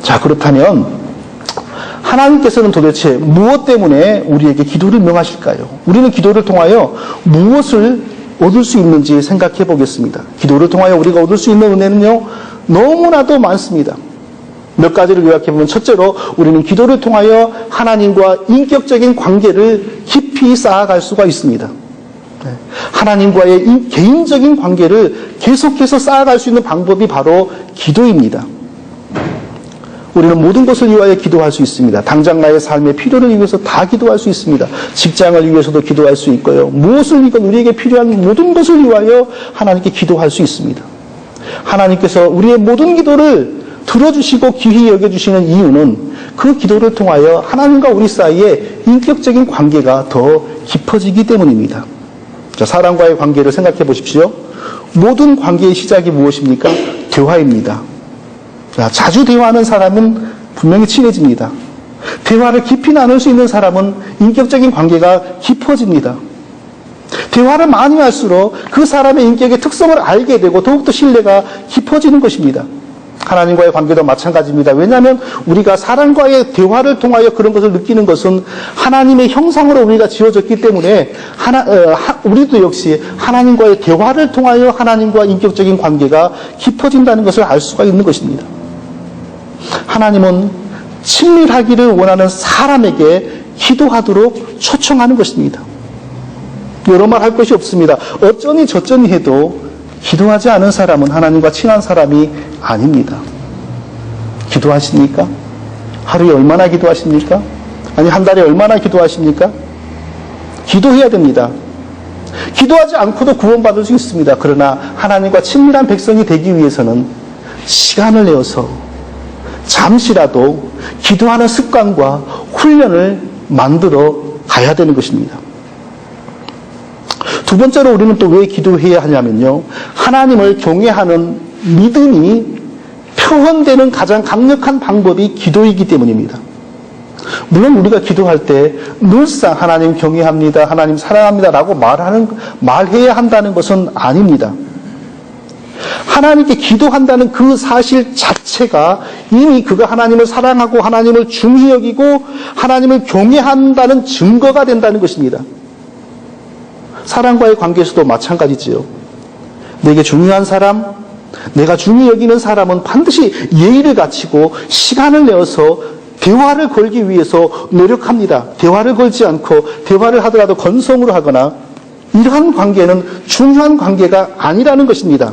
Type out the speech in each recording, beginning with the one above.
자, 그렇다면 하나님께서는 도대체 무엇 때문에 우리에게 기도를 명하실까요? 우리는 기도를 통하여 무엇을 얻을 수 있는지 생각해 보겠습니다. 기도를 통하여 우리가 얻을 수 있는 은혜는요, 너무나도 많습니다. 몇 가지를 요약해보면, 첫째로 우리는 기도를 통하여 하나님과 인격적인 관계를 깊이 쌓아갈 수가 있습니다. 하나님과의 개인적인 관계를 계속해서 쌓아갈 수 있는 방법이 바로 기도입니다. 우리는 모든 것을 위하여 기도할 수 있습니다. 당장 나의 삶의 필요를 위해서 다 기도할 수 있습니다. 직장을 위해서도 기도할 수 있고요. 무엇을 위건 우리에게 필요한 모든 것을 위하여 하나님께 기도할 수 있습니다. 하나님께서 우리의 모든 기도를 들어주시고 귀히 여겨주시는 이유는 그 기도를 통하여 하나님과 우리 사이에 인격적인 관계가 더 깊어지기 때문입니다. 자, 사람과의 관계를 생각해 보십시오. 모든 관계의 시작이 무엇입니까? 대화입니다. 자, 자주 대화하는 사람은 분명히 친해집니다. 대화를 깊이 나눌 수 있는 사람은 인격적인 관계가 깊어집니다. 대화를 많이 할수록 그 사람의 인격의 특성을 알게 되고 더욱더 신뢰가 깊어지는 것입니다. 하나님과의 관계도 마찬가지입니다. 왜냐하면 우리가 사람과의 대화를 통하여 그런 것을 느끼는 것은 하나님의 형상으로 우리가 지어졌기 때문에 우리도 역시 하나님과의 대화를 통하여 하나님과 인격적인 관계가 깊어진다는 것을 알 수가 있는 것입니다. 하나님은 친밀하기를 원하는 사람에게 기도하도록 초청하는 것입니다. 여러 말 할 것이 없습니다. 어쩌니 저쩌니 해도 기도하지 않은 사람은 하나님과 친한 사람이 아닙니다. 기도하십니까? 하루에 얼마나 기도하십니까? 아니, 한 달에 얼마나 기도하십니까? 기도해야 됩니다. 기도하지 않고도 구원받을 수 있습니다. 그러나 하나님과 친밀한 백성이 되기 위해서는 시간을 내어서 잠시라도 기도하는 습관과 훈련을 만들어 가야 되는 것입니다. 두 번째로 우리는 또 왜 기도해야 하냐면요, 하나님을 경외하는 믿음이 표현되는 가장 강력한 방법이 기도이기 때문입니다. 물론 우리가 기도할 때 늘상 하나님 경외합니다, 하나님 사랑합니다 라고 말해야 한다는 것은 아닙니다. 하나님께 기도한다는 그 사실 자체가 이미 그가 하나님을 사랑하고 하나님을 중히 여기고 하나님을 경외한다는 증거가 된다는 것입니다. 사람과의 관계에서도 마찬가지지요. 내게 중요한 사람, 내가 중히 여기는 사람은 반드시 예의를 갖추고 시간을 내어서 대화를 걸기 위해서 노력합니다. 대화를 걸지 않고 대화를 하더라도 건성으로 하거나 이러한 관계는 중요한 관계가 아니라는 것입니다.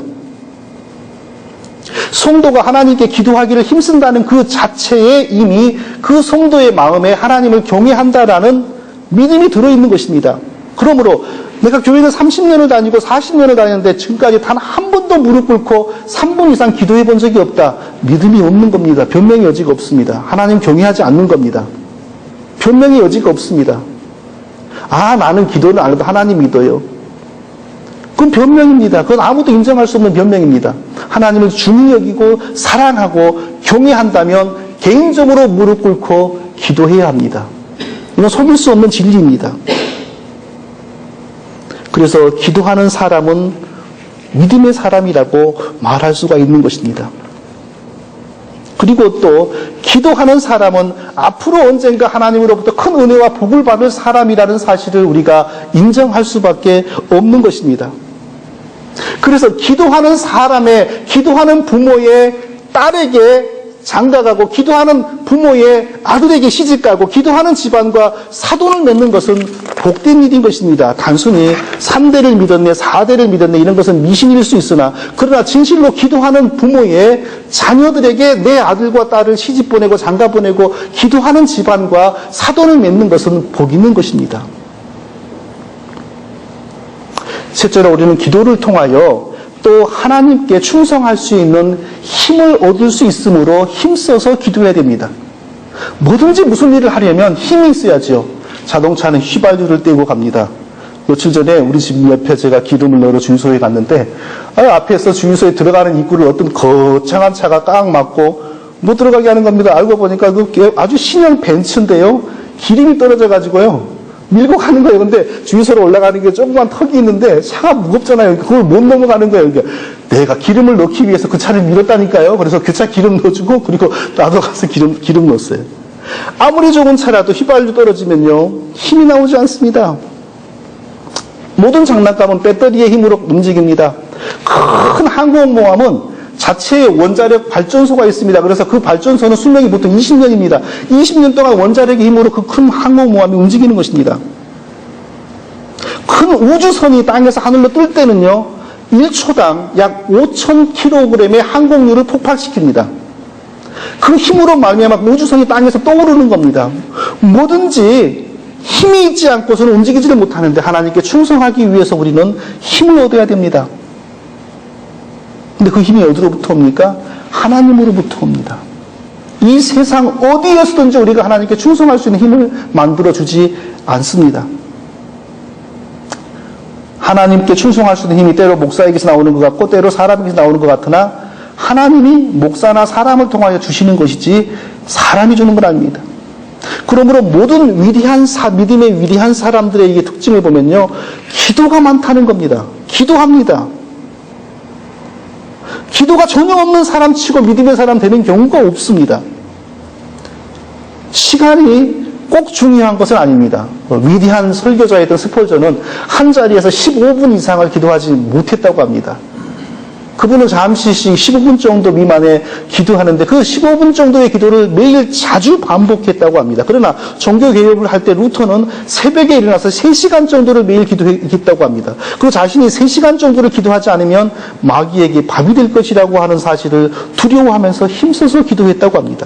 성도가 하나님께 기도하기를 힘쓴다는 그 자체에 이미 그 성도의 마음에 하나님을 경외한다라는 믿음이 들어있는 것입니다. 그러므로 내가 교회를 30년을 다니고 40년을 다녔는데 지금까지 단 한 번도 무릎 꿇고 3분 이상 기도해 본 적이 없다. 믿음이 없는 겁니다. 변명의 여지가 없습니다. 하나님 경외하지 않는 겁니다. 변명의 여지가 없습니다. 아, 나는 기도는 안 해도 하나님 믿어요. 그건 변명입니다. 그건 아무도 인정할 수 없는 변명입니다. 하나님을 중히 여기고 사랑하고 경외한다면 개인적으로 무릎 꿇고 기도해야 합니다. 이건 속일 수 없는 진리입니다. 그래서 기도하는 사람은 믿음의 사람이라고 말할 수가 있는 것입니다. 그리고 또 기도하는 사람은 앞으로 언젠가 하나님으로부터 큰 은혜와 복을 받을 사람이라는 사실을 우리가 인정할 수밖에 없는 것입니다. 그래서 기도하는 사람의, 기도하는 부모의 딸에게 장가가고 기도하는 부모의 아들에게 시집가고 기도하는 집안과 사돈을 맺는 것은 복된 일인 것입니다. 단순히 3대를 믿었네, 4대를 믿었네 이런 것은 미신일 수 있으나 그러나 진실로 기도하는 부모의 자녀들에게 내 아들과 딸을 시집 보내고 장가 보내고 기도하는 집안과 사돈을 맺는 것은 복 있는 것입니다. 셋째로 우리는 기도를 통하여 또 하나님께 충성할 수 있는 힘을 얻을 수 있으므로 힘써서 기도해야 됩니다. 뭐든지 무슨 일을 하려면 힘이 있어야죠. 자동차는 휘발유를 떼고 갑니다. 며칠 전에 우리 집 옆에 제가 기름을 넣으러 주유소에 갔는데 앞에서 주유소에 들어가는 입구를 어떤 거창한 차가 꽉 막고 못 들어가게 하는 겁니다. 알고 보니까 그 아주 신형 벤츠인데요. 기름이 떨어져 가지고요. 밀고 가는 거예요. 근데 주유소로 올라가는 게 조그만 턱이 있는데 차가 무겁잖아요. 그걸 못 넘어가는 거예요. 그러니까 내가 기름을 넣기 위해서 그 차를 밀었다니까요. 그래서 그 차 기름 넣어주고 그리고 나도 가서 기름 넣었어요. 아무리 좋은 차라도 휘발유 떨어지면요. 힘이 나오지 않습니다. 모든 장난감은 배터리의 힘으로 움직입니다. 큰 항공모함은 자체의 원자력 발전소가 있습니다. 그래서 그 발전소는 수명이 보통 20년입니다. 20년 동안 원자력의 힘으로 그 큰 항공모함이 움직이는 것입니다. 큰 우주선이 땅에서 하늘로 뜰 때는요, 1초당 약 5,000kg의 항공유를 폭발시킵니다. 그 힘으로 말미암아 우주선이 땅에서 떠오르는 겁니다. 뭐든지 힘이 있지 않고서는 움직이지를 못하는데 하나님께 충성하기 위해서 우리는 힘을 얻어야 됩니다. 근데 그 힘이 어디로부터 옵니까? 하나님으로부터 옵니다. 이 세상 어디에서든지 우리가 하나님께 충성할 수 있는 힘을 만들어주지 않습니다. 하나님께 충성할 수 있는 힘이 때로 목사에게서 나오는 것 같고 때로 사람에게서 나오는 것 같으나 하나님이 목사나 사람을 통하여 주시는 것이지 사람이 주는 건 아닙니다. 그러므로 모든 믿음의 위대한 사람들의 이 특징을 보면요. 기도가 많다는 겁니다. 기도합니다. 기도가 전혀 없는 사람 치고 믿음의 사람 되는 경우가 없습니다. 시간이 꼭 중요한 것은 아닙니다. 위대한 설교자였던 스펄전은 한 자리에서 15분 이상을 기도하지 못했다고 합니다. 그분은 잠시씩 15분 정도 미만에 기도하는데 그 15분 정도의 기도를 매일 자주 반복했다고 합니다. 그러나 종교개혁을 할 때 루터는 새벽에 일어나서 3시간 정도를 매일 기도했다고 합니다. 그 자신이 3시간 정도를 기도하지 않으면 마귀에게 밥이 될 것이라고 하는 사실을 두려워하면서 힘써서 기도했다고 합니다.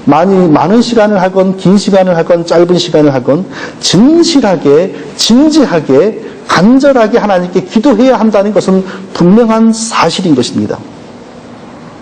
많은 시간을 하건 긴 시간을 하건 짧은 시간을 하건 진실하게 진지하게 간절하게 하나님께 기도해야 한다는 것은 분명한 사실인 것입니다.